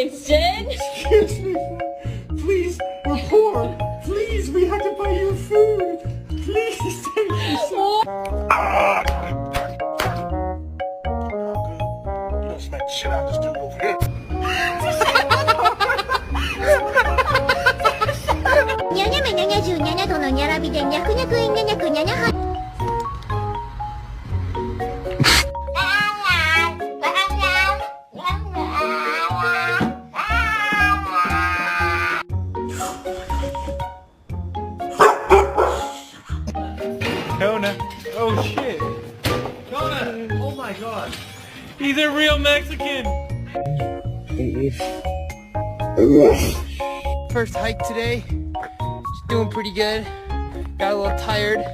It's Jen. Excuse me, please, we're poor. Please, we have to buy you food. Please, take this. Oh. You don't smack the shit out of this dude over here. にゃにゃめにゃにゃじゅうにゃにゃとのにゃらびでにゃくにゃくいにゃにゃくにゃにゃは Kona. Oh shit. Kona. Oh my god. He's a real Mexican. First hike today. Just doing pretty good. Got a little tired.